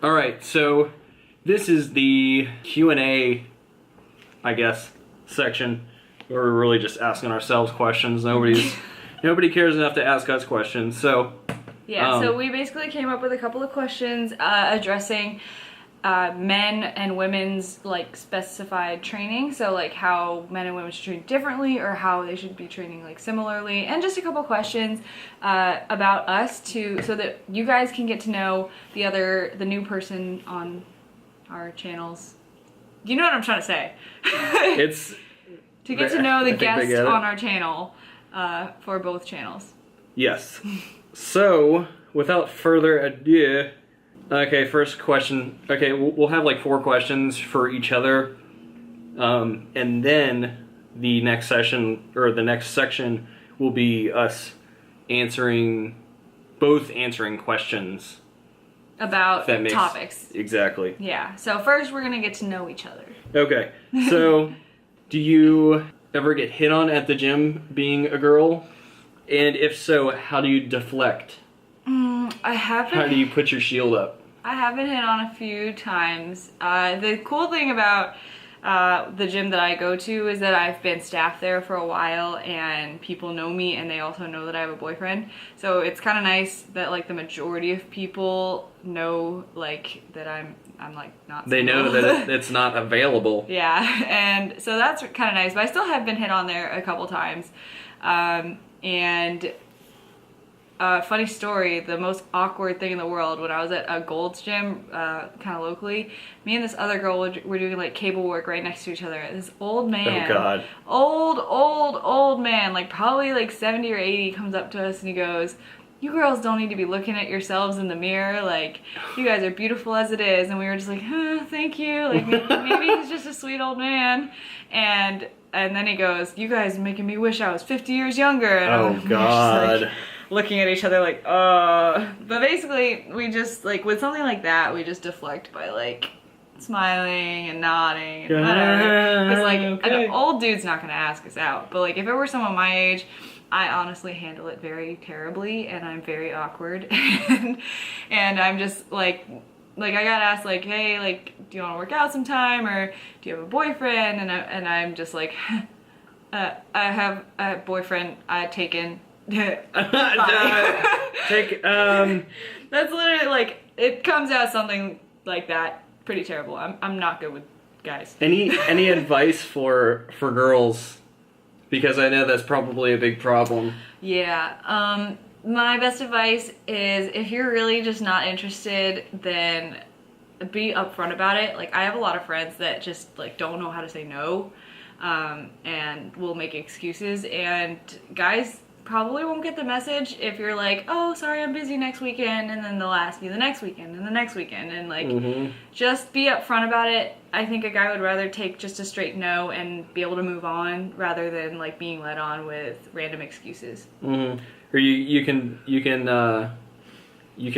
All right, so this is the Q&A, I guess, section where we're really just asking ourselves questions. Nobody cares enough to ask us questions. So yeah, so we basically came up with a couple of questions addressing men and women's like specified training, so like how men and women should train differently or how they should be training like similarly, and just a couple questions about us so that you guys can get to know the new person on our channels. You know what I'm trying to say. it's to get to know the guests on our channel for both channels. Yes. So without further ado, okay, first question. Okay, we'll have like 4 questions for each other, and then the next session or the next section will be us answering questions about topics. Exactly. Yeah. So first, we're gonna get to know each other. Okay. So, do you ever get hit on at the gym being a girl? And if so, how do you deflect? I haven't. How do you put your shield up? I have been hit on a few times. The cool thing about the gym that I go to is that I've been staff there for a while and people know me and they also know that I have a boyfriend. So it's kind of nice that like the majority of people know like that I'm like not They know that it's not available. Yeah, and so that's kind of nice. But I still have been hit on there a couple times. And funny story, the most awkward thing in the world, when I was at a Gold's gym, kind of locally, me and this other girl were doing like cable work right next to each other. This old man, oh God, old man, like probably like 70 or 80, comes up to us and he goes, "You girls don't need to be looking at yourselves in the mirror, like you guys are beautiful as it is." And we were just like, thank you, like maybe he's just a sweet old man. And then he goes, "You guys are making me wish I was 50 years younger." And oh God. Just, like, looking at each other like, but basically we just like, with something like that, we just deflect by like smiling and nodding and whatever. Because like an old dude's not gonna ask us out, but like if it were someone my age, I honestly handle it very terribly and I'm very awkward. and I'm just like I got asked like, "Hey, like, do you want to work out sometime, or do you have a boyfriend?" And I'm just like, I have a boyfriend. Taken. That's literally like, it comes out something like that. Pretty terrible. I'm not good with guys. Any advice for girls? Because I know that's probably a big problem. Yeah. My best advice is, if you're really just not interested, then be upfront about it. Like, I have a lot of friends that just like don't know how to say no, and will make excuses, and guys probably won't get the message if you're like, "Oh, sorry, I'm busy next weekend," and then they'll ask you the next weekend and the next weekend, and like, just be upfront about it. I think a guy would rather take just a straight no and be able to move on rather than like being led on with random excuses. Or you can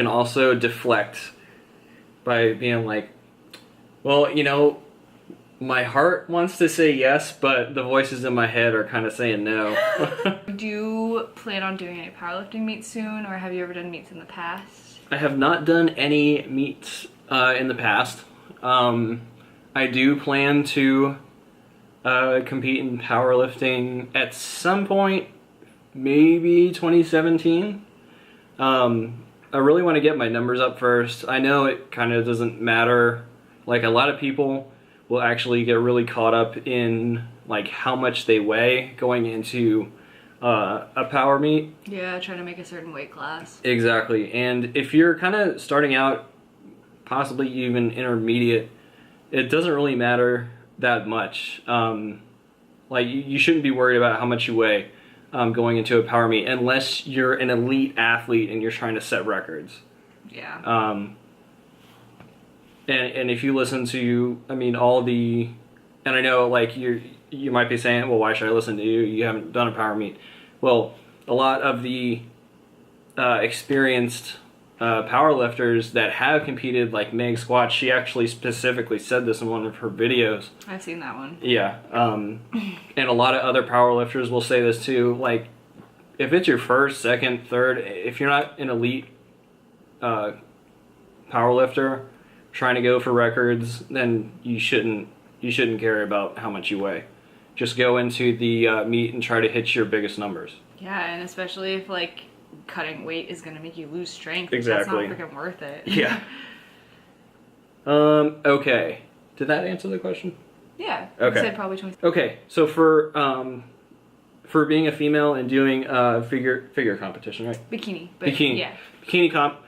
also deflect by being like, "Well, you know, my heart wants to say yes, but the voices in my head are kind of saying no." Do you plan on doing any powerlifting meets soon, or have you ever done meets in the past? I have not done any meets in the past. I do plan to compete in powerlifting at some point, maybe 2017. I really want to get my numbers up first. I know it kind of doesn't matter. Like, a lot of people will actually get really caught up in like how much they weigh going into a power meet. Yeah, trying to make a certain weight class. Exactly. And if you're kind of starting out, possibly even intermediate, it doesn't really matter that much. Like, you shouldn't be worried about how much you weigh going into a power meet, unless you're an elite athlete and you're trying to set records. Yeah. And if you listen to, I mean, all the, and I know like you might be saying, "Well, why should I listen to you? You haven't done a power meet." Well, a lot of the experienced powerlifters that have competed, like Meg Squat, she actually specifically said this in one of her videos. I've seen that one. Yeah. And a lot of other powerlifters will say this too. Like, if it's your first, second, third, if you're not an elite powerlifter, trying to go for records, then you shouldn't care about how much you weigh. Just go into the meet and try to hit your biggest numbers. Yeah, and especially if like cutting weight is going to make you lose strength. Exactly. That's not freaking worth it. Yeah. Okay. Did that answer the question? Yeah. Okay. I said probably 20. Okay. So for being a female and doing figure competition, right? Bikini. Bikini. Yeah. Bikini comp.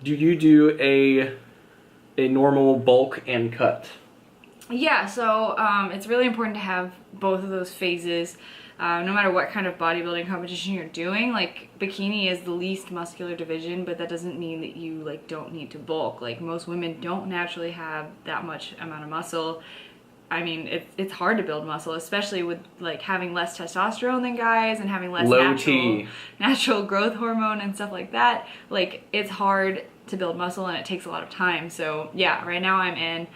Do you do a normal bulk and cut? Yeah, so it's really important to have both of those phases. No matter what kind of bodybuilding competition you're doing, like bikini is the least muscular division, but that doesn't mean that you like don't need to bulk. Like most women don't naturally have that much amount of muscle. I mean, it's hard to build muscle, especially with like having less testosterone than guys and having less natural growth hormone and stuff like that. Like it's hard to build muscle and it takes a lot of time. So yeah, right now I'm in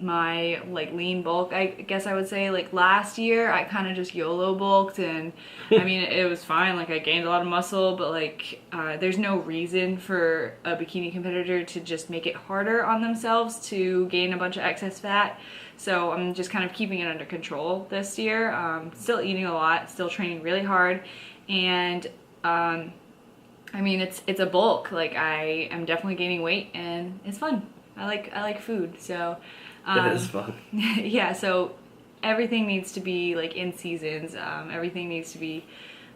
my like lean bulk, I guess I would say. Like last year I kind of just YOLO bulked, and I mean it was fine. Like I gained a lot of muscle, but like there's no reason for a bikini competitor to just make it harder on themselves to gain a bunch of excess fat. So I'm just kind of keeping it under control this year. Still eating a lot, still training really hard, and I mean it's a bulk. Like I am definitely gaining weight and it's fun. I like food, so it is fun. Yeah, so everything needs to be like in seasons. Everything needs to be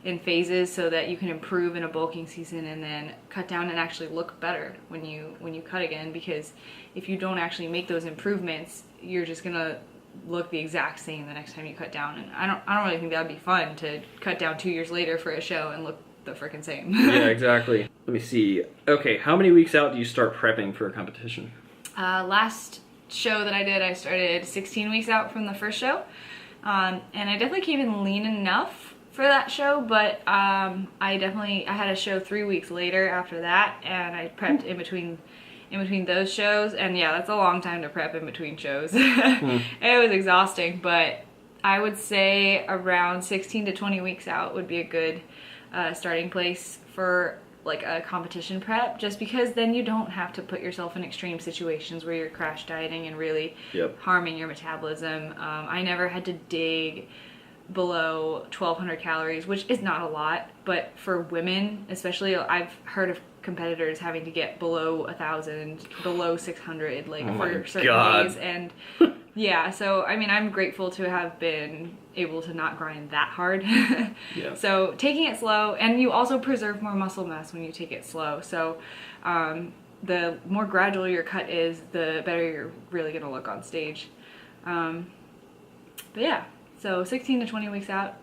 in phases so that you can improve in a bulking season and then cut down and actually look better when you cut again. Because if you don't actually make those improvements, you're just gonna look the exact same the next time you cut down. And I don't really think that'd be fun to cut down 2 years later for a show and look the freaking same. Yeah, exactly. Let me see. Okay, how many weeks out do you start prepping for a competition? Last show that I did, I started 16 weeks out from the first show, and I definitely came in lean enough for that show, but I had a show 3 weeks later after that, and I prepped in between those shows, and yeah, that's a long time to prep in between shows. It was exhausting, but I would say around 16 to 20 weeks out would be a good starting place for like a competition prep, just because then you don't have to put yourself in extreme situations where you're crash dieting and really harming your metabolism. I never had to dig below 1,200 calories, which is not a lot, but for women especially, I've heard of competitors having to get below 1,000, below 600, like for certain days. And yeah, so I mean, I'm grateful to have been able to not grind that hard. Yeah. So taking it slow, and you also preserve more muscle mass when you take it slow. So the more gradual your cut is, the better you're really gonna look on stage. But yeah, so 16 to 20 weeks out,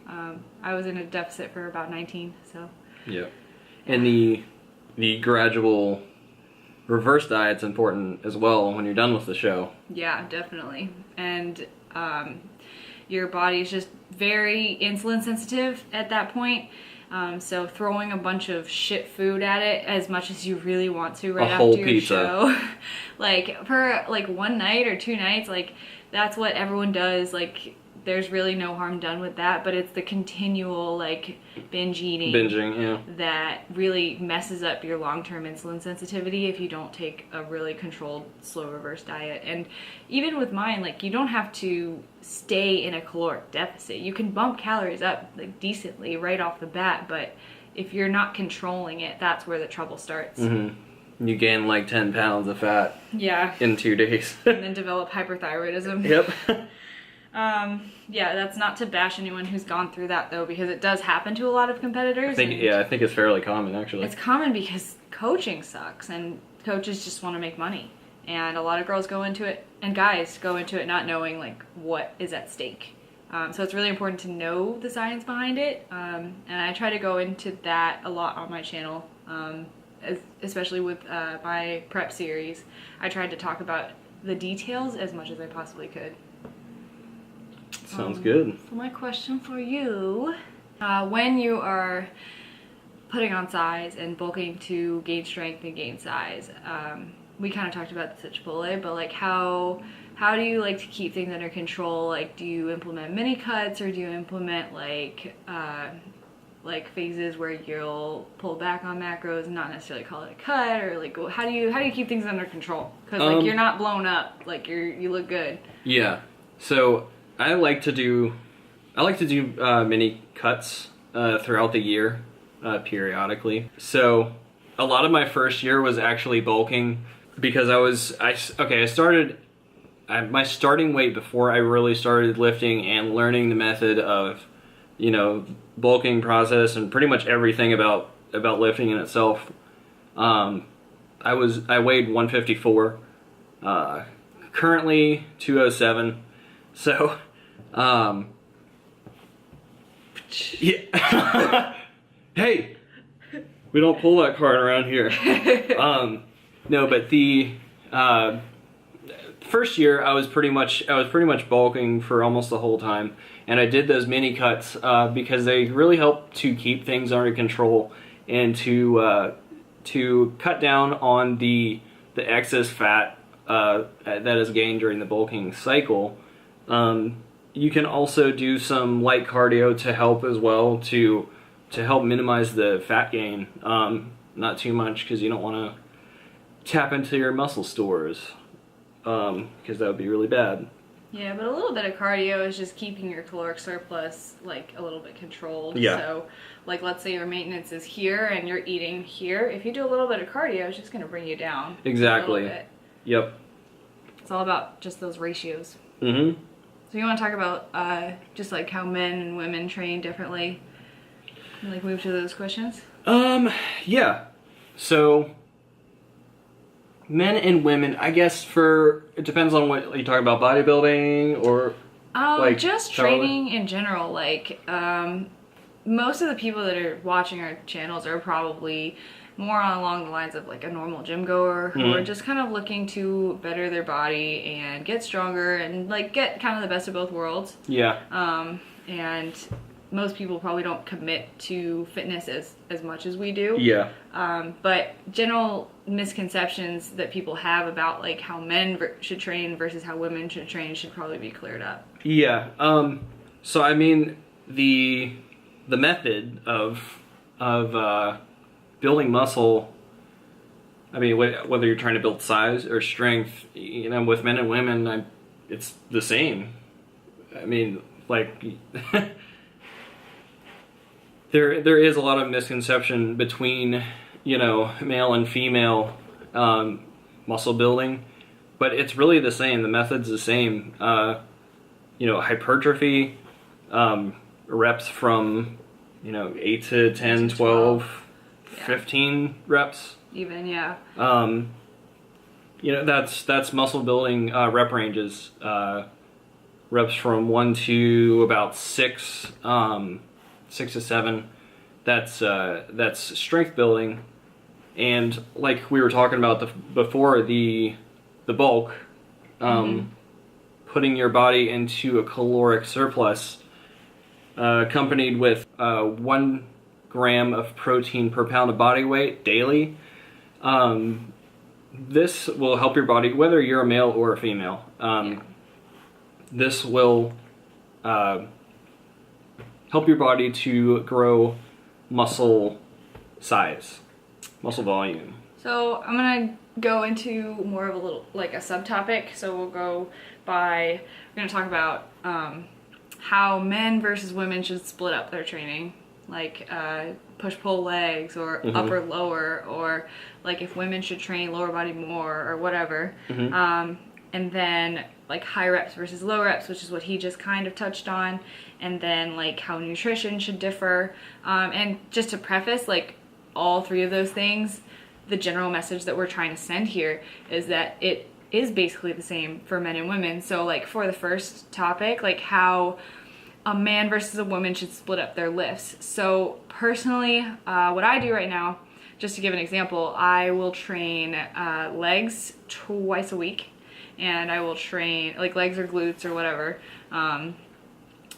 I was in a deficit for about 19. So yeah, and the gradual reverse diet's important as well when you're done with the show. Yeah, definitely. And your body is just very insulin sensitive at that point. So throwing a bunch of shit food at it as much as you really want to right after your show, like for like 1 night or 2 nights, like that's what everyone does. Like there's really no harm done with that, but it's the continual like binging that really messes up your long-term insulin sensitivity if you don't take a really controlled slow reverse diet. And even with mine, like you don't have to stay in a caloric deficit. You can bump calories up like decently right off the bat, but if you're not controlling it, that's where the trouble starts. You gain like 10 pounds of fat in 2 days. And then develop hyperthyroidism. Yep. Yeah, that's not to bash anyone who's gone through that though, because it does happen to a lot of competitors. I think it's fairly common actually. It's common because coaching sucks and coaches just want to make money. And a lot of girls go into it, and guys go into it not knowing like what is at stake. So it's really important to know the science behind it. And I try to go into that a lot on my channel, especially with my prep series. I tried to talk about the details as much as I possibly could. Sounds good. So my question for you, when you are putting on size and bulking to gain strength and gain size, we kind of talked about this at Chipotle, but like how do you like to keep things under control? Like do you implement mini cuts, or do you implement like like phases where you'll pull back on macros and not necessarily call it a cut, or like how do you keep things under control? Because like you're not blown up, like you look good. Yeah. So I like to do mini cuts throughout the year, periodically. So a lot of my first year was actually bulking because my starting weight before I really started lifting and learning the method of, bulking process and pretty much everything about lifting in itself. I weighed 154, currently 207. So, yeah. Hey, we don't pull that card around here. No, but the first year I was pretty much bulking for almost the whole time, and I did those mini cuts because they really help to keep things under control and to cut down on the excess fat that is gained during the bulking cycle. You can also do some light cardio to help as well to help minimize the fat gain. Not too much because you don't want to tap into your muscle stores, because that would be really bad. Yeah, but a little bit of cardio is just keeping your caloric surplus like a little bit controlled. Yeah. So like let's say your maintenance is here and you're eating here. If you do a little bit of cardio, it's just going to bring you down. Exactly. A little bit. Yep. It's all about just those ratios. Mm-hmm. So you want to talk about just like how men and women train differently? And like move to those questions? Yeah. So men and women, I guess it depends on what you talk about, bodybuilding or like just training in general. Like most of the people that are watching our channels are probably more along the lines of like a normal gym goer who are just kind of looking to better their body and get stronger and like get kind of the best of both worlds. Yeah. And most people probably don't commit to fitness as much as we do. Yeah. But general misconceptions that people have about like how men should train versus how women should train should probably be cleared up. Yeah. So I mean the method of building muscle, I mean whether you're trying to build size or strength, with men and women, it's the same. I mean, like there is a lot of misconception between male and female muscle building, but it's really the same. The method's the same. Hypertrophy, reps from 8 to 10, 12, 15 reps. Even, yeah. That's muscle building rep ranges. Reps from 1 to about 6, 6 to 7. That's strength building. And like we were talking about before, the bulk, putting your body into a caloric surplus, accompanied with 1 gram of protein per pound of body weight daily. This will help your body, whether you're a male or a female. This will help your body to grow muscle size, muscle volume. So I'm gonna go into more of a subtopic. So we're gonna talk about how men versus women should split up their training, like push-pull legs or upper lower, or like if women should train lower body more or whatever. And then like high reps versus low reps, which is what he just kind of touched on, and then like how nutrition should differ. And just to preface, like all 3 of those things, the general message that we're trying to send here is that it is basically the same for men and women. So like for the first topic, like how a man versus a woman should split up their lifts. So personally, what I do right now, just to give an example, I will train legs twice a week. And I will train like legs or glutes or whatever,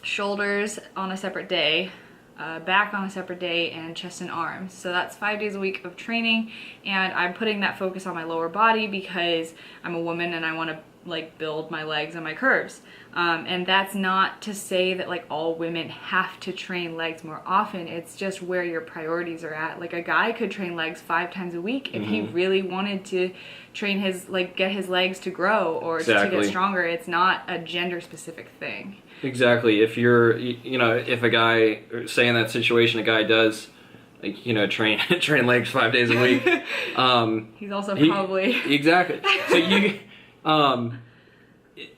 shoulders on a separate day, back on a separate day, and chest and arms. So that's 5 days a week of training, and I'm putting that focus on my lower body because I'm a woman and I want to like build my legs and my curves. And that's not to say that like all women have to train legs more often. It's just where your priorities are at. Like a guy could train legs 5 times a week if he really wanted to train his, like get his legs to grow or to get stronger. It's not a gender specific thing. Exactly. If you're, you know, if a guy, say in that situation, a guy does, like, you know, train legs 5 days a week. He's also probably exactly. So you,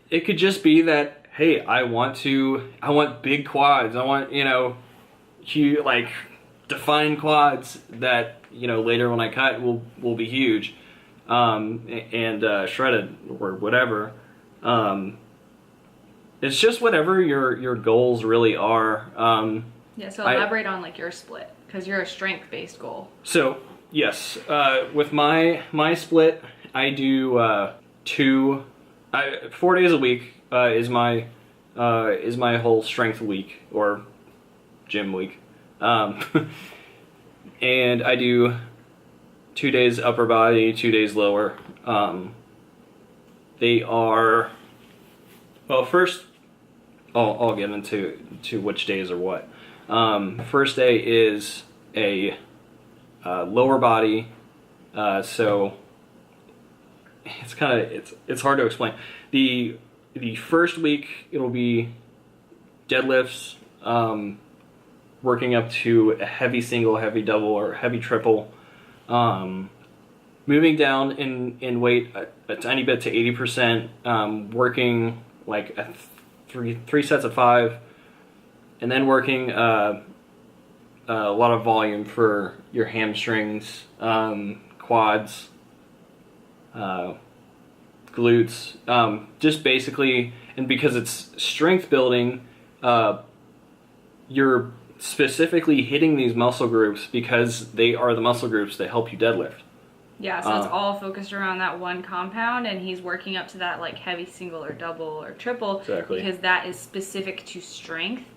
it could just be that, hey, I want big quads. I want, you know, huge, like defined quads that, you know, later when I cut will be huge, and shredded or whatever. It's just whatever your goals really are. Yeah. So elaborate on like your split, because you're a strength-based goal. So yes, with my split, I do 4 days a week is my whole strength week or gym week, and I do 2 days upper body, 2 days lower. They are, well, first I'll get into which days are what. First day is a lower body, so it's kind of it's hard to explain. The first week it'll be deadlifts, working up to a heavy single, heavy double, or heavy triple, moving down in weight a tiny bit to 80%, working like three sets of 5, and then working a lot of volume for your hamstrings, quads, glutes, just basically. And because it's strength building, you're specifically hitting these muscle groups because they are the muscle groups that help you deadlift. Yeah, so it's all focused around that one compound, and he's working up to that like heavy single or double or triple, because that is specific to strength.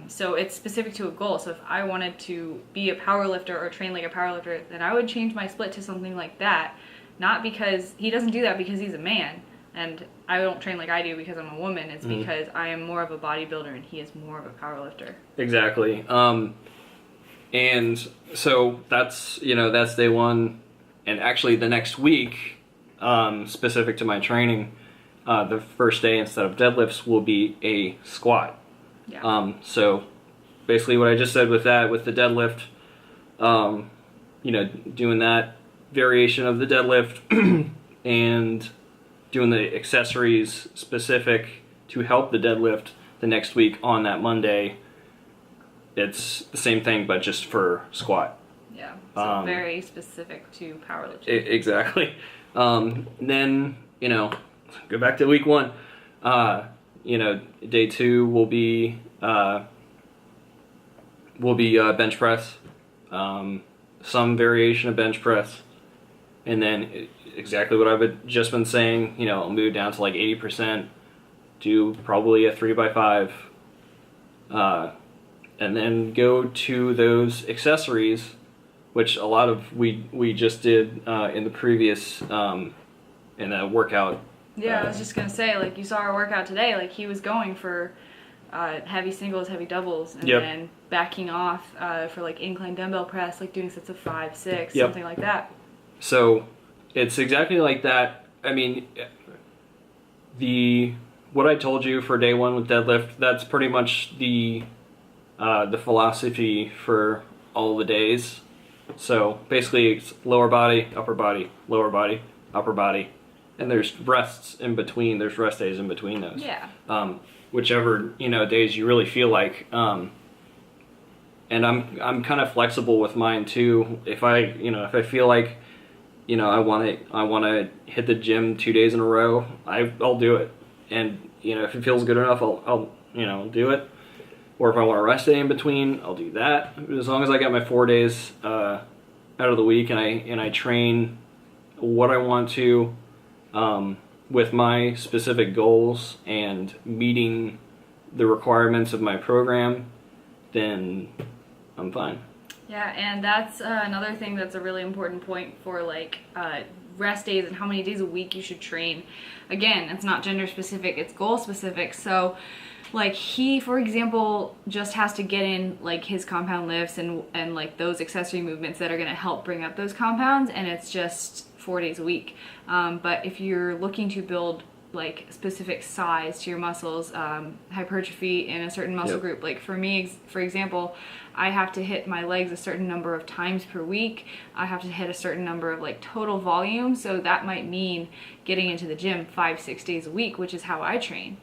So it's specific to a goal. So if I wanted to be a power lifter or train like a power lifter, then I would change my split to something like that. Not because he doesn't do that because he's a man, and I don't train like I do because I'm a woman. It's because I am more of a bodybuilder and he is more of a power lifter. Exactly. And so that's day one. And actually the next week, specific to my training, the first day instead of deadlifts will be a squat. Yeah. So basically what I just said with that, with the deadlift, doing that variation of the deadlift and doing the accessories specific to help the deadlift the next week on that Monday. It's the same thing, but just for squat. Yeah, so very specific to powerlifting. Exactly. Then, go back to week 1. Day 2 will be bench press, some variation of bench press, and then exactly what I've just been saying. I'll move down to like 80%, do probably a 3x5, and then go to those accessories, which a lot of we just did in the previous in a workout. Yeah, I was just gonna say, like, you saw our workout today. Like, he was going for heavy singles, heavy doubles, and then backing off for like incline dumbbell press, like doing sets of 5, 6, something like that. So it's exactly like that. I mean, what I told you for day 1 with deadlift, that's pretty much the philosophy for all the days. So basically it's lower body, upper body, lower body, upper body, and there's rests in between. There's rest days in between those. Yeah. Whichever days you really feel like. And I'm kind of flexible with mine too. If I feel like I want to hit the gym 2 days in a row, I'll do it. And if it feels good enough, I'll do it. Or if I want a rest day in between, I'll do that. As long as I got my 4 days out of the week and I train what I want to, with my specific goals and meeting the requirements of my program, then I'm fine. Yeah, and that's another thing that's a really important point for like rest days and how many days a week you should train. Again, it's not gender specific, it's goal specific. So like he, for example, just has to get in like his compound lifts and like those accessory movements that are going to help bring up those compounds, and it's just 4 days a week. But if you're looking to build like specific size to your muscles, hypertrophy in a certain muscle group, like for me, for example, I have to hit my legs a certain number of times per week. I have to hit a certain number of like total volume. So that might mean getting into the gym 5-6 days a week, which is how I train.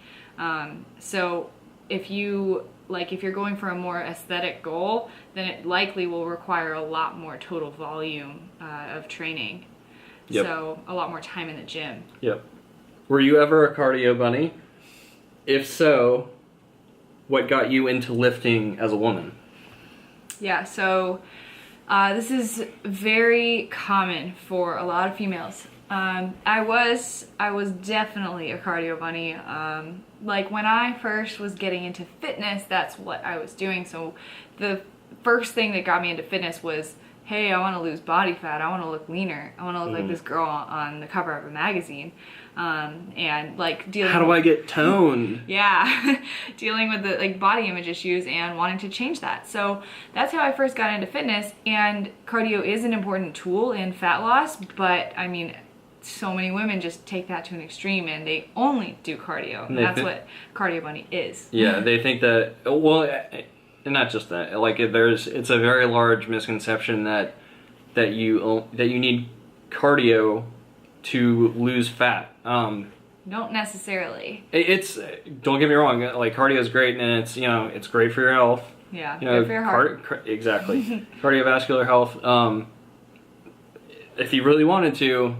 So if you're going for a more aesthetic goal, then it likely will require a lot more total volume of training. Yep. So a lot more time in the gym. Yep. Were you ever a cardio bunny? If so, what got you into lifting as a woman? Yeah, so this is very common for a lot of females. I was definitely a cardio bunny. Like when I first was getting into fitness, that's what I was doing. So the first thing that got me into fitness was, hey, I want to lose body fat. I want to look leaner. I want to look like this girl on the cover of a magazine. And like dealing. How do I get toned? Yeah, dealing with the like body image issues and wanting to change that. So that's how I first got into fitness. And cardio is an important tool in fat loss, but I mean, so many women just take that to an extreme and they only do cardio. And that's what cardio bunny is. Yeah, they think that, well, and not just that. Like it's a very large misconception that you need cardio to lose fat. Don't necessarily. It's, don't get me wrong, like cardio is great and it's great for your health. Yeah, good for your heart. Exactly. Cardiovascular health. If you really wanted to,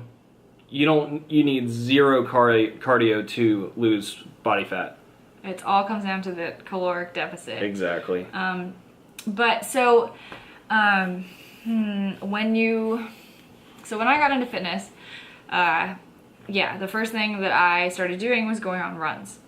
you need zero cardio to lose body fat. It all comes down to the caloric deficit. Exactly. But so when I got into fitness, the first thing that I started doing was going on runs.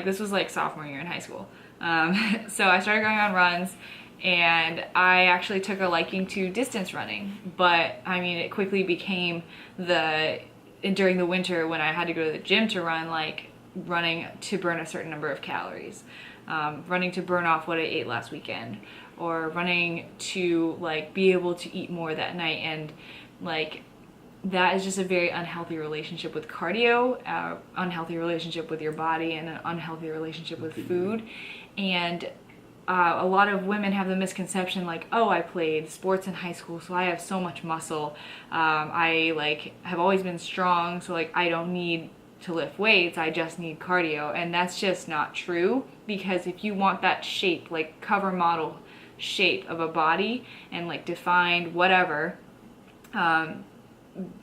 This was like sophomore year in high school. So I started going on runs, and I actually took a liking to distance running. But I mean, it quickly became during the winter when I had to go to the gym to run, like running to burn a certain number of calories, running to burn off what I ate last weekend, or running to like be able to eat more that night. And like that is just a very unhealthy relationship with cardio, unhealthy relationship with your body, and an unhealthy relationship with food. And a lot of women have the misconception like, oh, I played sports in high school, so I have so much muscle. I like have always been strong, so like I don't need to lift weights, I just need cardio. And that's just not true, because if you want that shape, like cover model shape of a body and like defined whatever,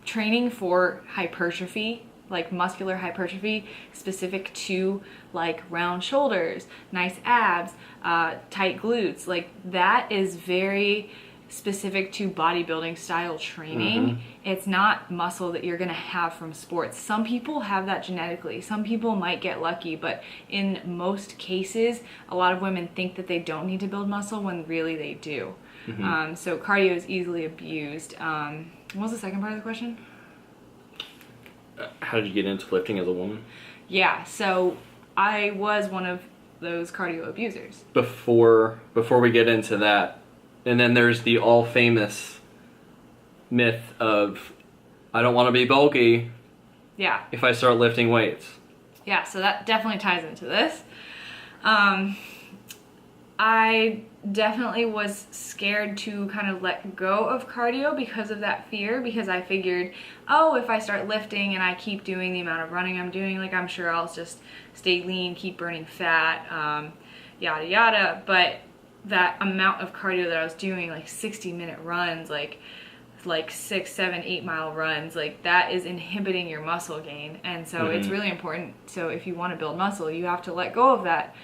training for hypertrophy, like muscular hypertrophy specific to like round shoulders, nice abs, tight glutes, like that is very specific to bodybuilding style training. It's not muscle that you're gonna have from sports. Some people have that genetically. Some people might get lucky, but in most cases, a lot of women think that they don't need to build muscle when really they do. So cardio is easily abused. What was the second part of the question? How did you get into lifting as a woman? Yeah, so I was one of those cardio abusers. Before we get into that, and then there's the all famous myth of, I don't want to be bulky. Yeah. If I start lifting weights. Yeah, so that definitely ties into this. I definitely was scared to kind of let go of cardio because of that fear, because I figured, oh, if I start lifting and I keep doing the amount of running I'm doing, like I'm sure I'll just stay lean, keep burning fat, yada yada. But that amount of cardio that I was doing, like 60-minute runs, like 6, 7, 8 mile runs, like that is inhibiting your muscle gain. And so it's really important. So if you want to build muscle, you have to let go of that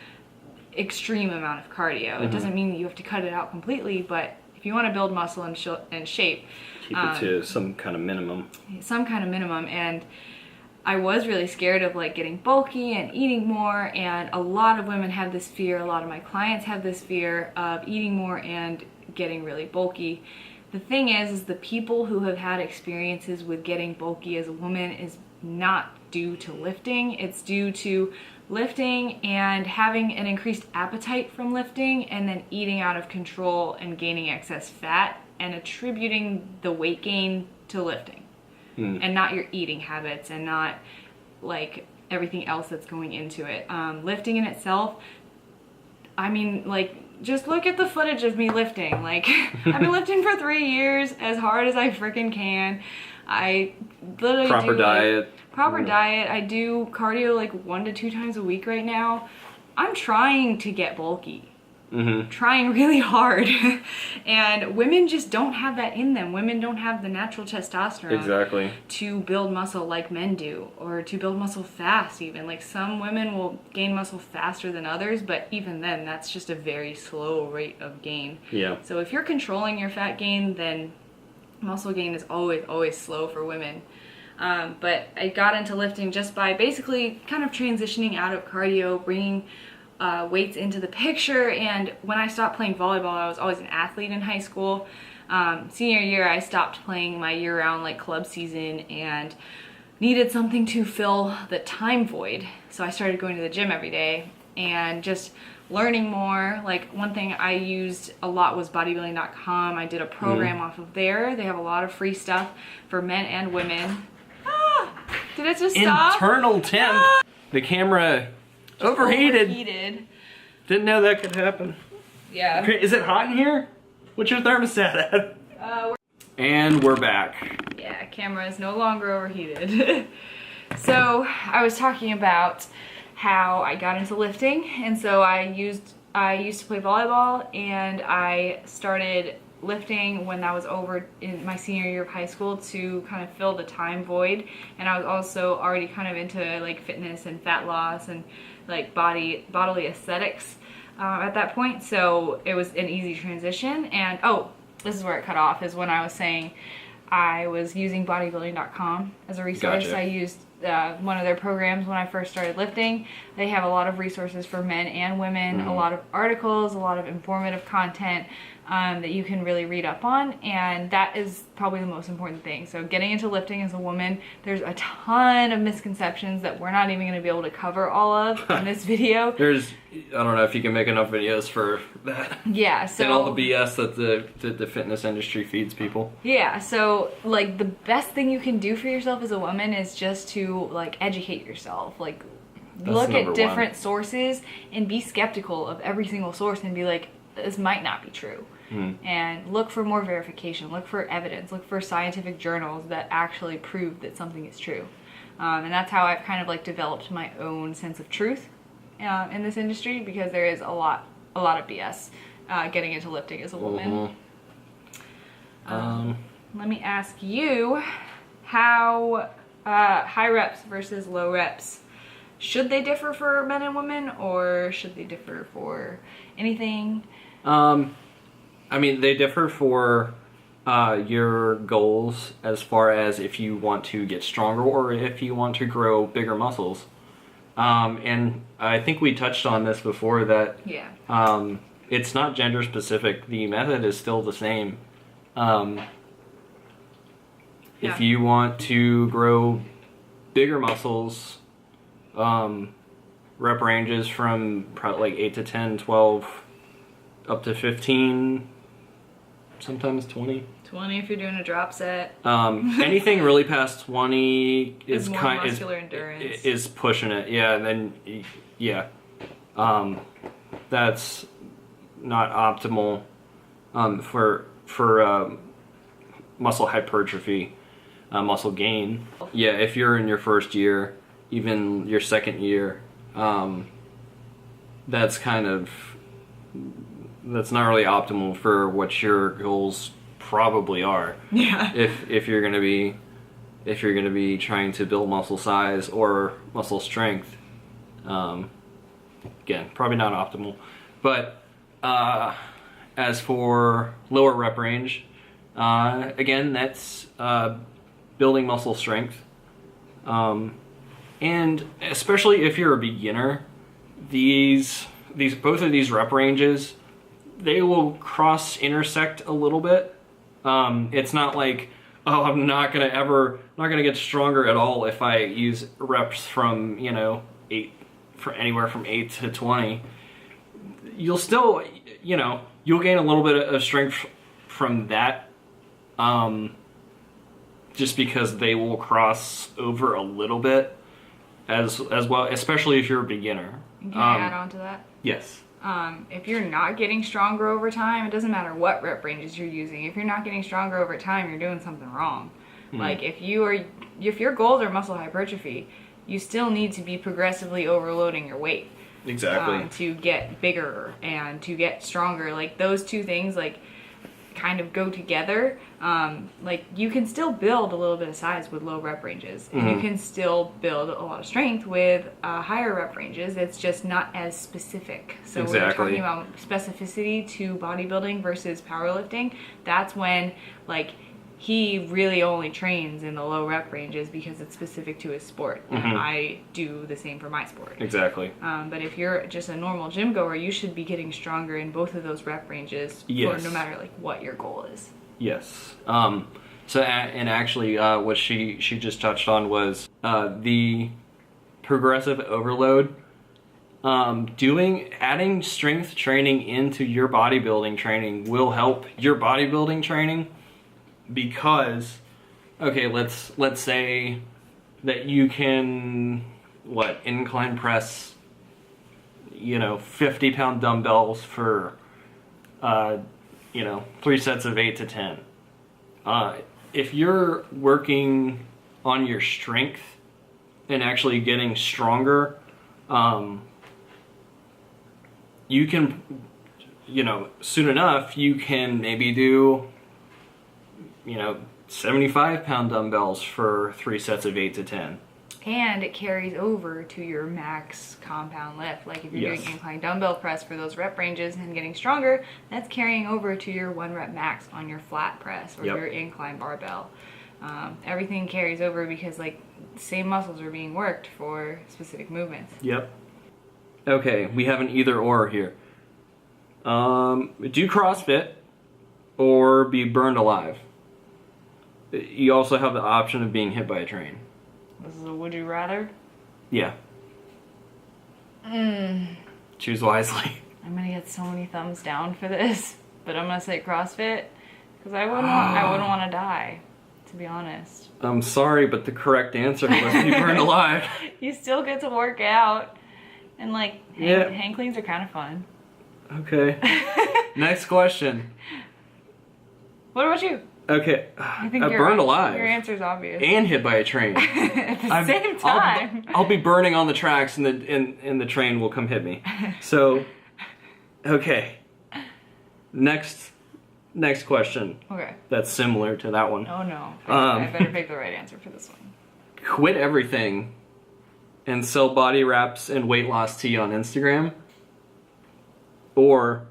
extreme amount of cardio. It doesn't mean that you have to cut it out completely, but if you want to build muscle and shape, keep it to some kind of minimum. And I was really scared of like getting bulky and eating more, and a lot of women have this fear, a lot of my clients have this fear of eating more and getting really bulky. The thing is the people who have had experiences with getting bulky as a woman is not due to lifting. It's due to lifting and having an increased appetite from lifting, and then eating out of control and gaining excess fat and attributing the weight gain to lifting. And not your eating habits, and not like everything else that's going into it. Lifting in itself, I mean, like, just look at the footage of me lifting. Like, I've been lifting for 3 years as hard as I freaking can. I literally proper diet. Proper diet. I do cardio like 1 to 2 times a week right now. I'm trying to get bulky. Trying really hard. And women just don't have that in them. Women don't have the natural testosterone to build muscle like men do, or to build muscle fast even. Like, some women will gain muscle faster than others, but even then that's just a very slow rate of gain. So if you're controlling your fat gain, then muscle gain is always slow for women. But I got into lifting just by basically kind of transitioning out of cardio, bringing weights into the picture. And when I stopped playing volleyball, I was always an athlete in high school. Senior year, I stopped playing my year-round like club season and needed something to fill the time void. So I started going to the gym every day and just learning more. Like, one thing I used a lot was bodybuilding.com. I did a program off of there. They have a lot of free stuff for men and women. Did it just stop? Internal temp. The camera overheated. Didn't know that could happen. Yeah. Is it hot in here? What's your thermostat at? And we're back. Yeah, camera is no longer overheated. So I was talking about how I got into lifting, and so I used to play volleyball, and I started lifting when I was over in my senior year of high school to kind of fill the time void. And I was also already kind of into like fitness and fat loss and like bodily aesthetics at that point, so it was an easy transition. And this is where it cut off, is when I was saying I was using bodybuilding.com as a resource. I used one of their programs when I first started lifting. They have a lot of resources for men and women, a lot of articles, a lot of informative content that you can really read up on, and that is probably the most important thing. So getting into lifting as a woman, there's a ton of misconceptions that we're not even going to be able to cover all of in this video. I don't know if you can make enough videos for that. Yeah, so and all the BS that the fitness industry feeds people. Yeah, so like the best thing you can do for yourself as a woman is just to like educate yourself. Like, look at different sources and be skeptical of every single source and be like, this might not be true. And look for more verification, look for evidence, look for scientific journals that actually prove that something is true. And that's how I've kind of like developed my own sense of truth in this industry, because there is a lot of BS getting into lifting as a woman. Let me ask you, how high reps versus low reps, should they differ for men and women, or should they differ for anything? I mean, they differ for your goals, as far as if you want to get stronger or if you want to grow bigger muscles. And I think we touched on this before, that it's not gender specific. The method is still the same. If you want to grow bigger muscles, rep ranges from probably like 8 to 10, 12, up to 15, sometimes 20. 20 if you're doing a drop set. Anything really past 20 is more muscular endurance. Is pushing it. Yeah, and then that's not optimal for muscle hypertrophy, muscle gain. Yeah, if you're in your first year, even your second year, that's not really optimal for what your goals probably are. Yeah. If you're gonna be trying to build muscle size or muscle strength, again, probably not optimal. But as for lower rep range, again, that's building muscle strength. And especially if you're a beginner, these both of these rep ranges, they will cross intersect a little bit. It's not like, oh, I'm not gonna get stronger at all if I use reps from, you know, anywhere from 8 to 20. You'll still, you know, you'll gain a little bit of strength from that, just because they will cross over a little bit as well, especially if you're a beginner. Can I add on to that? Yes. If you're not getting stronger over time, it doesn't matter what rep ranges you're using. If you're not getting stronger over time, you're doing something wrong. Like if your goals are muscle hypertrophy, you still need to be progressively overloading your weight. Exactly. To get bigger and to get stronger. Like those two things like kind of go together. Like you can still build a little bit of size with low rep ranges, and you can still build a lot of strength with higher rep ranges. It's just not as specific. So when we're talking about specificity to bodybuilding versus powerlifting, that's when like he really only trains in the low rep ranges because it's specific to his sport. And I do the same for my sport. Exactly. But if you're just a normal gym goer, you should be getting stronger in both of those rep ranges for no matter like what your goal is. Yes. So and actually what she just touched on was the progressive overload. Adding strength training into your bodybuilding training will help your bodybuilding training. Because, okay, let's say that you can, incline press, 50-pound dumbbells for, 3 sets of 8 to 10. If you're working on your strength and actually getting stronger, you can, soon enough, you can maybe do 75-pound dumbbells for 3 sets of 8 to 10. And it carries over to your max compound lift. Like if you're doing incline dumbbell press for those rep ranges and getting stronger, that's carrying over to your 1 rep max on your flat press or your incline barbell. Everything carries over because like same muscles are being worked for specific movements. Yep. Okay, we have an either or here. Do CrossFit or be burned alive. You also have the option of being hit by a train. This is a would you rather? Yeah. Choose wisely. I'm gonna get so many thumbs down for this, but I'm gonna say CrossFit because I wouldn't want to die, to be honest. I'm sorry, but the correct answer was be burned alive. You still get to work out, and like hang cleans are kind of fun. Okay. Next question. What about you? Okay, I think burned alive. Your answer's obvious. And hit by a train. At the same time. I'll be burning on the tracks, and the train will come hit me. So, okay. Next question. Okay. That's similar to that one. Oh no! I better pick the right answer for this one. Quit everything, and sell body wraps and weight loss tea on Instagram, or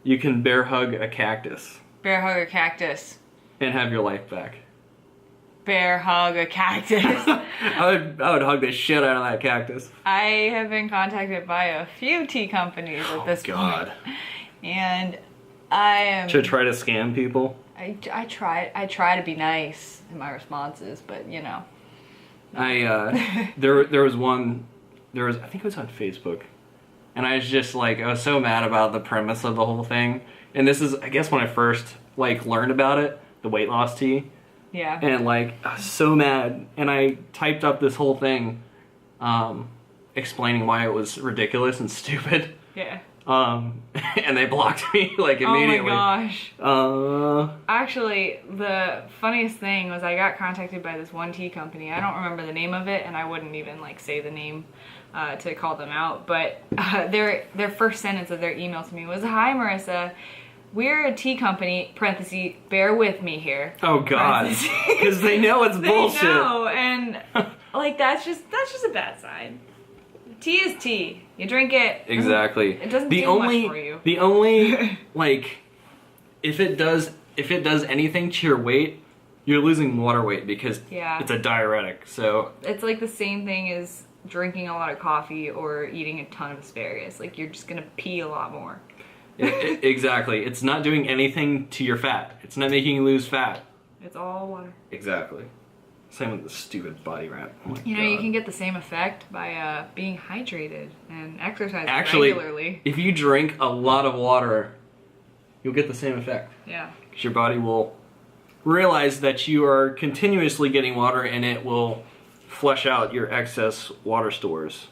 you can bear hug a cactus. Bear hug a cactus. And have your life back. Bear hug a cactus. I would hug the shit out of that cactus. I have been contacted by a few tea companies at this point. And I am... Should try to scam people? I try to be nice in my responses, but there was one, I think it was on Facebook. And I was just like, I was so mad about the premise of the whole thing. And this is, I guess, when I first, learned about it, the weight loss tea. Yeah. And, I was so mad. And I typed up this whole thing explaining why it was ridiculous and stupid. Yeah. And they blocked me, immediately. Oh, my gosh. Actually, the funniest thing was I got contacted by this one tea company. I don't remember the name of it, and I wouldn't even, say the name to call them out. But their first sentence of their email to me was, "Hi, Marissa. We're a tea company, parentheses, bear with me here." Oh, God. Because they know it's bullshit. They know, and, that's just a bad sign. Tea is tea. You drink it. Exactly. It doesn't do much for you. The only, if it does anything to your weight, you're losing water weight because Yeah. it's a diuretic. So It's like the same thing as drinking a lot of coffee or eating a ton of asparagus. Like, you're just gonna pee a lot more. exactly. It's not doing anything to your fat. It's not making you lose fat. It's all water. Exactly. Same with the stupid body wrap. Oh my You know, God. you can get the same effect by being hydrated and exercising Actually, regularly. if you drink a lot of water, you'll get the same effect. Yeah. Because your body will realize that you are continuously getting water, and it will flush out your excess water stores.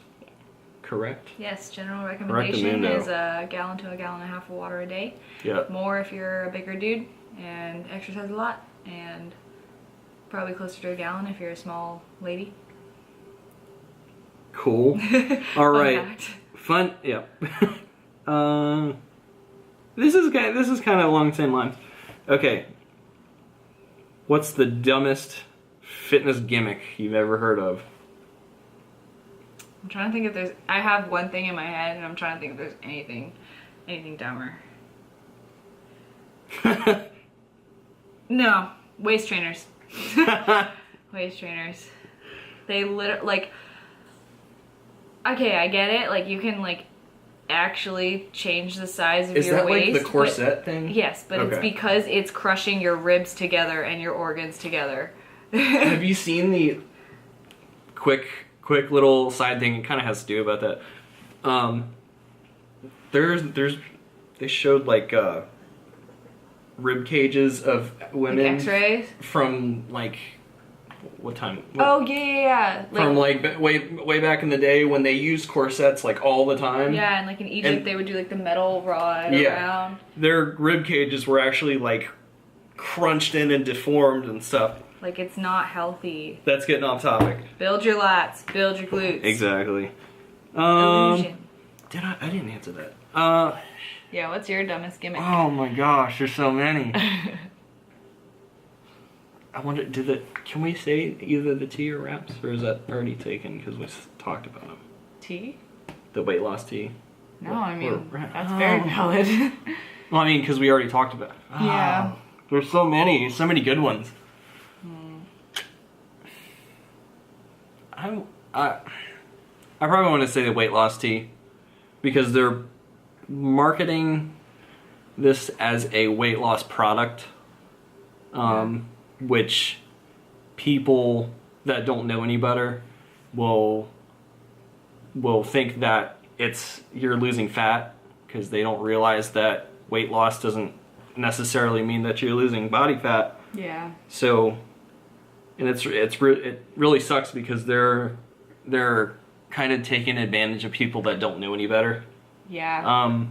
Correct? Yes, general recommendation Correctamundo. is a gallon to a gallon and a half of water a day. Yeah. More if you're a bigger dude and exercise a lot, and probably closer to a gallon if you're a small lady. Cool. All right. fact. Fun. Yeah. This is kind of along the same lines. Okay. What's the dumbest fitness gimmick you've ever heard of? I'm trying to think if there's. I have one thing in my head, and I'm trying to think if there's anything dumber. No, waist trainers. Waist trainers. They literally like. Okay, I get it. Like, you can like actually change the size of Is your that waist. like the corset thing? Yes, but it's Okay. because it's crushing your ribs together and your organs together. Have you seen the quick little side thing? It kind of has to do about that. They showed like rib cages of women Like X-rays. from like what time? Oh yeah. From like way back in the day when they used corsets like all the time. Yeah, and like in Egypt And- they would do like the metal rod around. Their rib cages were actually like crunched in and deformed and stuff. Like, it's not healthy. That's getting off topic. Build your lats, build your glutes. Exactly. Illusion. I didn't answer that. Yeah, what's your dumbest gimmick? Oh my gosh, there's so many. I wonder, can we say either the tea or wraps, or is that already taken because we talked about them? Tea? The weight loss tea. No, I mean, Or- that's very valid. Well, I mean, because we already talked about it. Yeah. There's so many good ones. I probably want to say the weight loss tea because they're marketing this as a weight loss product, which people that don't know any better will think that you're losing fat because they don't realize that weight loss doesn't necessarily mean that you're losing body fat. Yeah. So, and it really sucks because they're kind of taking advantage of people that don't know any better. Yeah.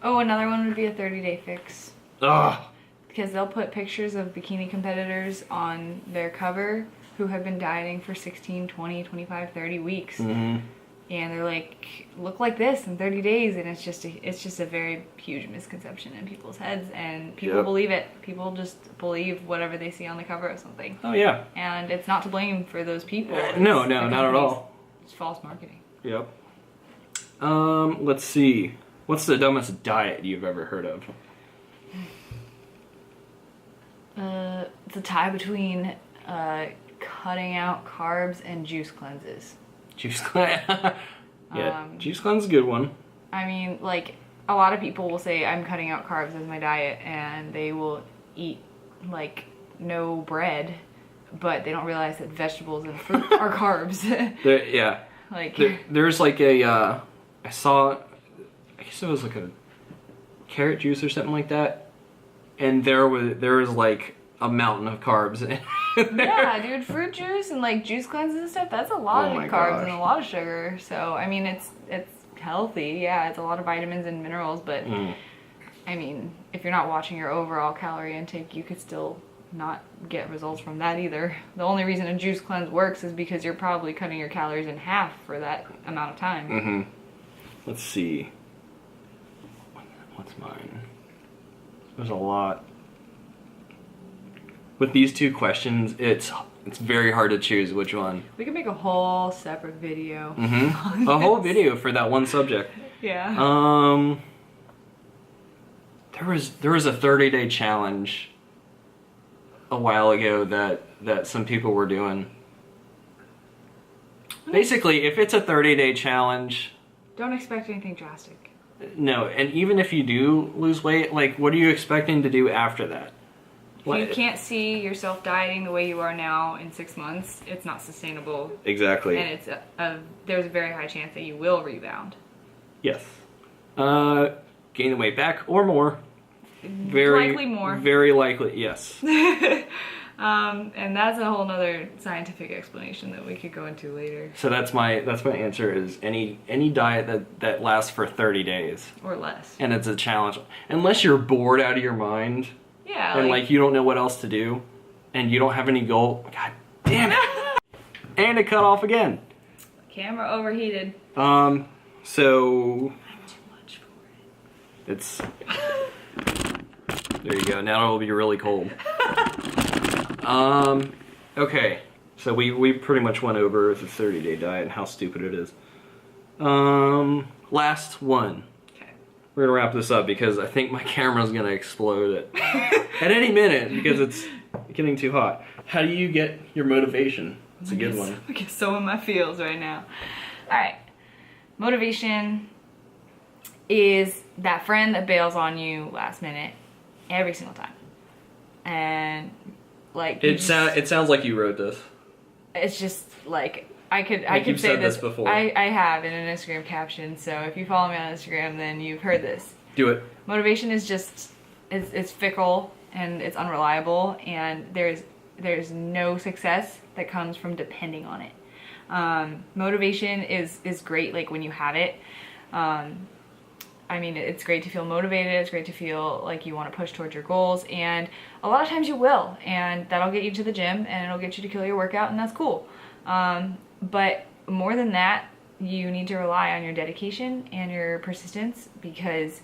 Oh, another one would be a 30-day fix. Ugh. Because they'll put pictures of bikini competitors on their cover who have been dieting for 16, 20, 25, 30 weeks. Mm-hmm. And they're like, look like this in 30 days. And it's just a very huge misconception in people's heads. And people Yep. believe it. People just believe whatever they see on the cover of something. Oh yeah. And it's not to blame for those people. No, It's not the at companies. all. It's false marketing. Yep. Let's see. What's the dumbest diet you've ever heard of? It's a tie between cutting out carbs and juice cleanses. Juice cleanse. Yeah, juice cleanse is a good one. I mean, like, a lot of people will say I'm cutting out carbs as my diet, and they will eat like no bread, but they don't realize that vegetables and fruit are carbs. Yeah. Like, There's like a I saw, I guess it was like a carrot juice or something like that, and there was like a mountain of carbs in there. yeah, dude, fruit juice and like juice cleanses and stuff, that's a lot Oh of my carbs gosh. and a lot of sugar. So, I mean, it's healthy. Yeah, it's a lot of vitamins and minerals, but I mean, if you're not watching your overall calorie intake, you could still not get results from that either. The only reason a juice cleanse works is because you're probably cutting your calories in half for that amount of time. Mm-hmm. Let's see. What's mine? There's a lot. With these two questions, it's very hard to choose which one. We could make a whole separate video. Mm-hmm. A whole video for that one subject. Yeah. There was a 30-day challenge a while ago that some people were doing. Basically, if it's a 30-day challenge, don't expect anything drastic. No, and even if you do lose weight, like, what are you expecting to do after that? If you can't see yourself dieting the way you are now in 6 months, it's not sustainable. Exactly. And it's there's a very high chance that you will rebound. Yes. Gain the weight back or more. Likely more. Very likely, yes. And that's a whole nother scientific explanation that we could go into later. So that's my answer is any diet that lasts for 30 days. Or less. And it's a challenge. Unless you're bored out of your mind. Yeah. And like you don't know what else to do. And you don't have any goal. God damn it. And it cut off again. Camera overheated. So I'm too much for it. It's there you go. Now it'll be really cold. Okay. So we pretty much went over the 30-day diet and how stupid it is. Last one. Okay. We're gonna wrap this up because I think my camera's gonna explode at any minute because it's getting too hot. How do you get your motivation? It's a good one. I get so in my feels right now. All right. Motivation is that friend that bails on you last minute every single time. And like it sounds like you wrote this. It's just like I could you've say said this before. I have in an Instagram caption, so if you follow me on Instagram then you've heard this. Do it. Motivation is just it's fickle and it's unreliable, and there's no success that comes from depending on it. Motivation is great like when you have it. I mean, it's great to feel motivated, it's great to feel like you want to push towards your goals, and a lot of times you will, and that'll get you to the gym, and it'll get you to kill your workout, and that's cool. But more than that, you need to rely on your dedication and your persistence, because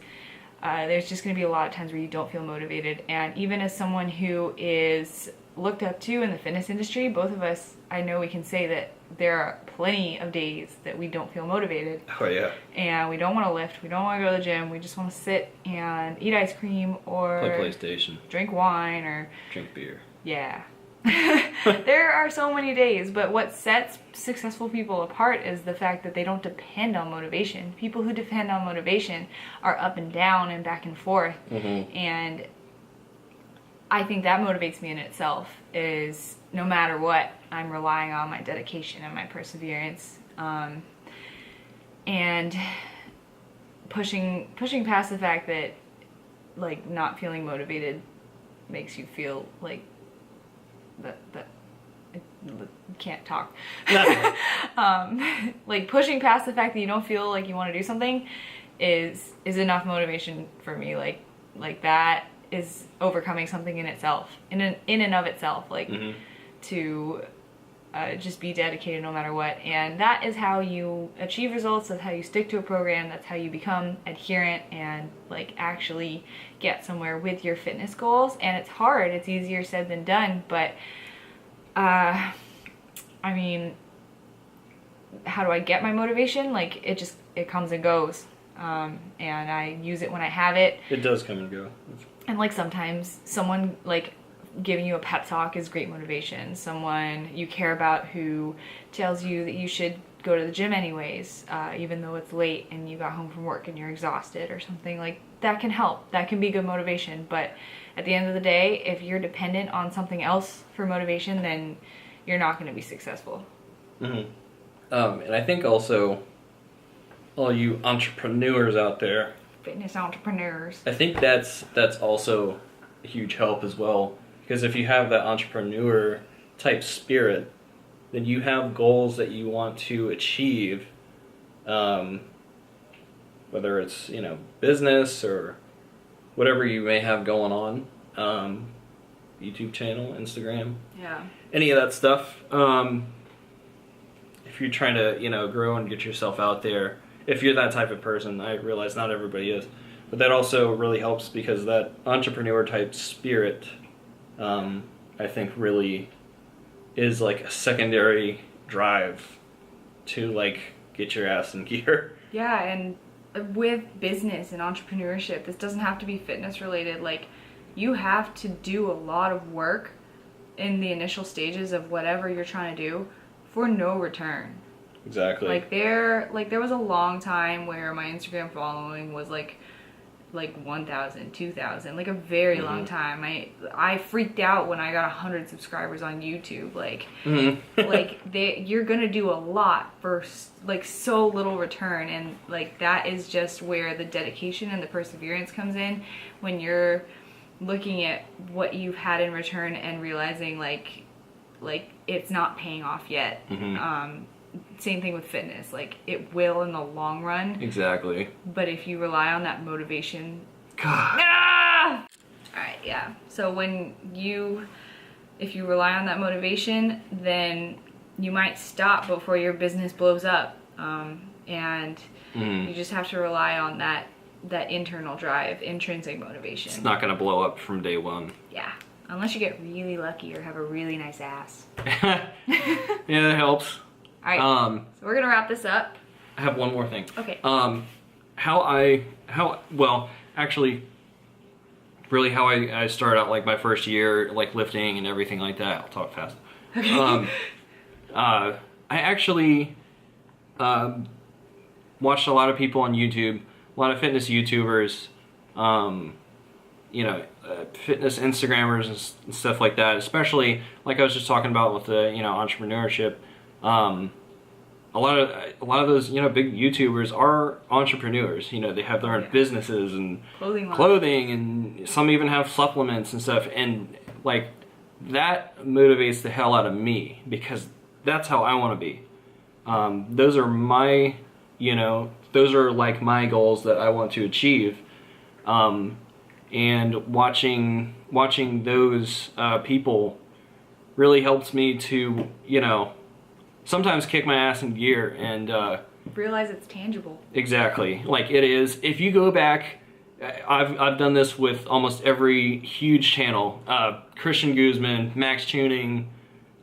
there's just going to be a lot of times where you don't feel motivated. And even as someone who is looked up to in the fitness industry, both of us, I know we can say that there are plenty of days that we don't feel motivated. Oh yeah. And we don't want to lift, we don't want to go to the gym, we just want to sit and eat ice cream or play PlayStation, drink wine or drink beer. Yeah. There are so many days, but what sets successful people apart is the fact that they don't depend on motivation. People who depend on motivation are up and down and back and forth. Mm-hmm. And I think that motivates me in itself, is no matter what, I'm relying on my dedication and my perseverance, and pushing past the fact that like not feeling motivated makes you feel like that can't talk. Like pushing past the fact that you don't feel like you want to do something is enough motivation for me. Like that is overcoming something in itself, in and of itself, like mm-hmm. to just be dedicated no matter what. And that is how you achieve results. That's how you stick to a program. That's how you become adherent and like actually get somewhere with your fitness goals. And it's hard. It's easier said than done. But I mean, how do I get my motivation? Like it comes and goes. And I use it when I have it. It does come and go. And like sometimes someone like giving you a pep talk is great motivation. Someone you care about who tells you that you should go to the gym anyways, even though it's late and you got home from work and you're exhausted or something, like that can help. That can be good motivation. But at the end of the day, if you're dependent on something else for motivation, then you're not going to be successful. Mm-hmm. And I think also all you entrepreneurs out there, fitness entrepreneurs, I think that's also a huge help as well. Because if you have that entrepreneur type spirit, then you have goals that you want to achieve, whether it's, business or whatever you may have going on, YouTube channel, Instagram, any of that stuff. If you're trying to, grow and get yourself out there, if you're that type of person, I realize not everybody is, but that also really helps because that entrepreneur type spirit, I think really is like a secondary drive to like get your ass in gear. Yeah, and with business and entrepreneurship, this doesn't have to be fitness related. Like you have to do a lot of work in the initial stages of whatever you're trying to do for no return. Exactly. Like there was a long time where my Instagram following was like 1,000, 2,000, like a very long time. I freaked out when I got 100 subscribers on YouTube. Like, like you're gonna do a lot for like so little return, and like that is just where the dedication and the perseverance comes in when you're looking at what you've had in return and realizing like it's not paying off yet. Same thing with fitness, like it will in the long run. Exactly. But if you rely on that motivation, God. All right, yeah. So if you rely on that motivation, then you might stop before your business blows up, and you just have to rely on that internal drive, intrinsic motivation. It's not gonna blow up from day one. Yeah, unless you get really lucky or have a really nice ass. Yeah, that helps. All right, so we're gonna wrap this up. I have one more thing. Okay. How I started out, like my first year, like lifting and everything like that. I'll talk fast. Okay. I actually watched a lot of people on YouTube, a lot of fitness YouTubers, fitness Instagrammers and stuff like that. Especially like I was just talking about with the entrepreneurship. A lot of those big YouTubers are entrepreneurs. They have their own businesses and clothing, and some even have supplements and stuff. And like that motivates the hell out of me because that's how I want to be. Those are my those are like my goals that I want to achieve. And watching those people really helps me to sometimes kick my ass in gear and realize it's tangible. Exactly, like it is. If you go back, I've done this with almost every huge channel. Christian Guzman, Max Tuning,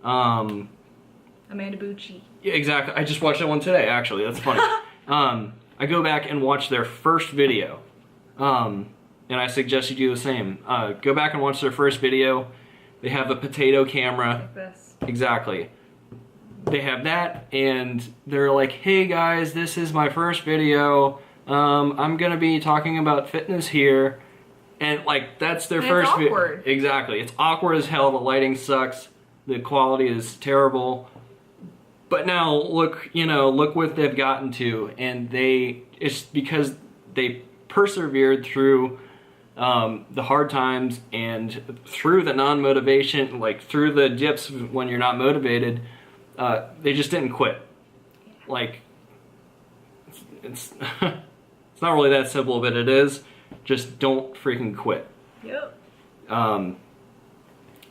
Amanda Bucci. Yeah, exactly. I just watched that one today. Actually, that's funny. I go back and watch their first video, and I suggest you do the same. Go back and watch their first video. They have a potato camera. Like this. Exactly. They have that, and they're like, hey guys, this is my first video. I'm gonna be talking about fitness here. And like, that's their first video. It's awkward. Exactly. It's awkward as hell. The lighting sucks. The quality is terrible. But now look what they've gotten to, and it's because they persevered through the hard times and through the non-motivation, like through the dips when you're not motivated. They just didn't quit. Like, it's it's not really that simple, but it is. Just don't freaking quit. Yep.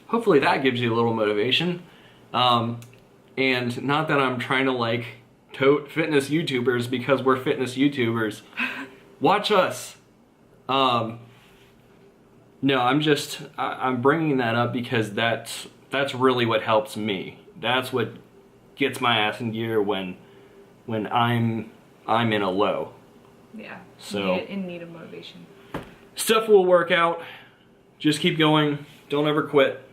Hopefully that gives you a little motivation. And not that I'm trying to like tote fitness YouTubers because we're fitness YouTubers. Watch us. No, I'm bringing that up because that's really what helps me. That's what gets my ass in gear when I'm in a low. Yeah. So in need of motivation. Stuff will work out. Just keep going. Don't ever quit.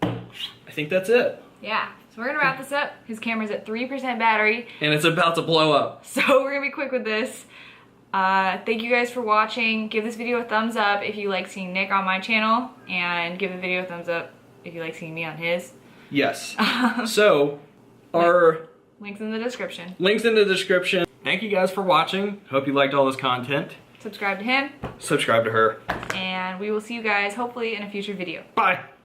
I think that's it. Yeah. So we're gonna wrap this up. His camera's at 3% battery. And it's about to blow up. So we're gonna be quick with this. Thank you guys for watching. Give this video a thumbs up if you like seeing Nick on my channel, and give the video a thumbs up if you like seeing me on his. Yes. So, our links in the description. Links in the description. Thank you guys for watching. Hope you liked all this content. Subscribe to him. Subscribe to her. And we will see you guys hopefully in a future video. Bye.